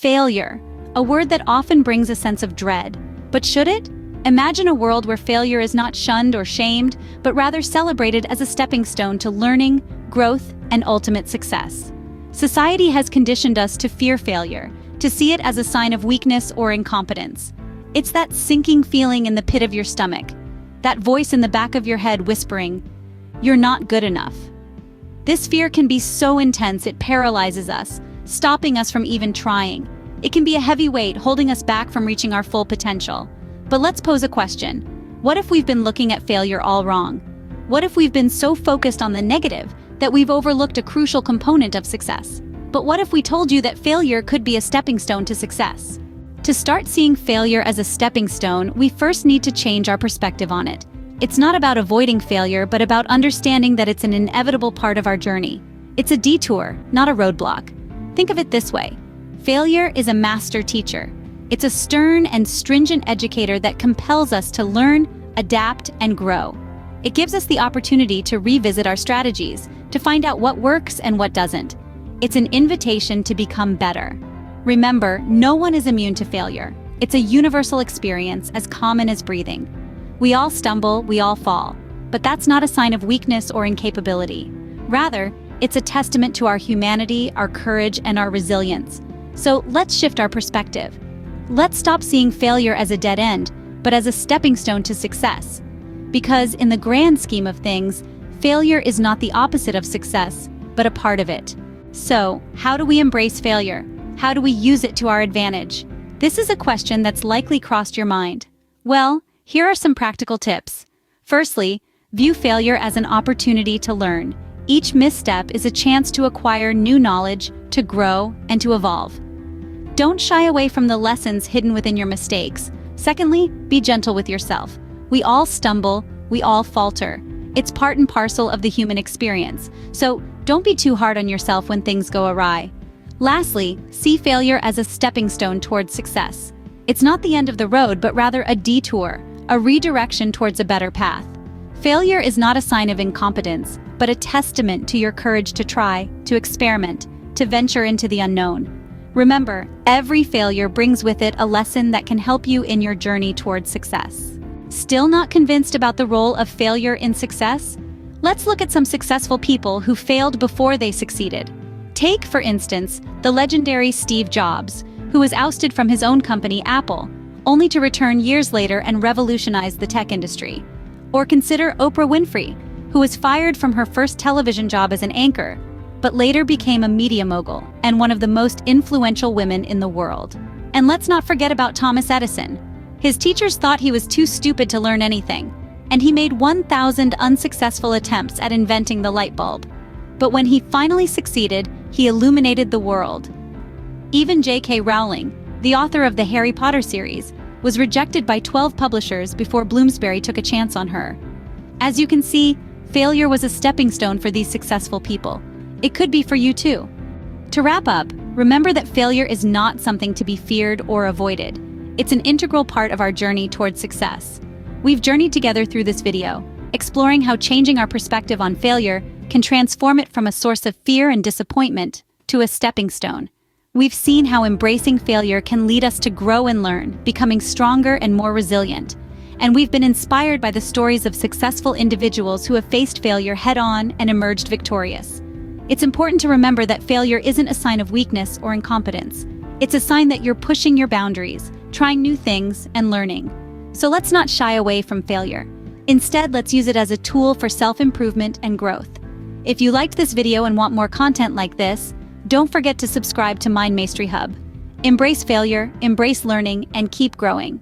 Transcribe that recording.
Failure, a word that often brings a sense of dread. But should it? Imagine a world where failure is not shunned or shamed, but rather celebrated as a stepping stone to learning, growth, and ultimate success. Society has conditioned us to fear failure, to see it as a sign of weakness or incompetence. It's that sinking feeling in the pit of your stomach, that voice in the back of your head whispering, "You're not good enough." This fear can be so intense it paralyzes us, stopping us from even trying. It can be a heavy weight holding us back from reaching our full potential. But let's pose a question. What if we've been looking at failure all wrong? What if we've been so focused on the negative that we've overlooked a crucial component of success? But what if we told you that failure could be a stepping stone to success? To start seeing failure as a stepping stone, we first need to change our perspective on it. It's not about avoiding failure, but about understanding that it's an inevitable part of our journey. It's a detour, not a roadblock. Think of it this way. Failure is a master teacher. It's a stern and stringent educator that compels us to learn, adapt, and grow. It gives us the opportunity to revisit our strategies, to find out what works and what doesn't. It's an invitation to become better. Remember, no one is immune to failure. It's a universal experience, as common as breathing. We all stumble, we all fall, but that's not a sign of weakness or incapability. Rather, it's a testament to our humanity, our courage, and our resilience. So let's shift our perspective. Let's stop seeing failure as a dead end, but as a stepping stone to success. Because in the grand scheme of things, failure is not the opposite of success, but a part of it. So, how do we embrace failure? How do we use it to our advantage? This is a question that's likely crossed your mind. Well, here are some practical tips. Firstly, view failure as an opportunity to learn. Each misstep is a chance to acquire new knowledge, to grow, and to evolve. Don't shy away from the lessons hidden within your mistakes. Secondly, be gentle with yourself. We all stumble, we all falter. It's part and parcel of the human experience. So don't be too hard on yourself when things go awry. Lastly, see failure as a stepping stone towards success. It's not the end of the road, but rather a detour, a redirection towards a better path. Failure is not a sign of incompetence, but a testament to your courage to try, to experiment, to venture into the unknown. Remember, every failure brings with it a lesson that can help you in your journey towards success. Still not convinced about the role of failure in success? Let's look at some successful people who failed before they succeeded. Take, for instance, the legendary Steve Jobs, who was ousted from his own company, Apple, only to return years later and revolutionize the tech industry. Or consider Oprah Winfrey, who was fired from her first television job as an anchor, but later became a media mogul and one of the most influential women in the world. And let's not forget about Thomas Edison. His teachers thought he was too stupid to learn anything, and he made 1,000 unsuccessful attempts at inventing the light bulb. But when he finally succeeded, he illuminated the world. Even J.K. Rowling, the author of the Harry Potter series, was rejected by 12 publishers before Bloomsbury took a chance on her. As you can see, failure was a stepping stone for these successful people. It could be for you too. To wrap up, remember that failure is not something to be feared or avoided. It's an integral part of our journey towards success. We've journeyed together through this video, exploring how changing our perspective on failure can transform it from a source of fear and disappointment to a stepping stone. We've seen how embracing failure can lead us to grow and learn, becoming stronger and more resilient. And we've been inspired by the stories of successful individuals who have faced failure head-on and emerged victorious. It's important to remember that failure isn't a sign of weakness or incompetence. It's a sign that you're pushing your boundaries, trying new things, and learning. So let's not shy away from failure. Instead, let's use it as a tool for self-improvement and growth. If you liked this video and want more content like this, don't forget to subscribe to Mind Mastery Hub. Embrace failure, embrace learning, and keep growing.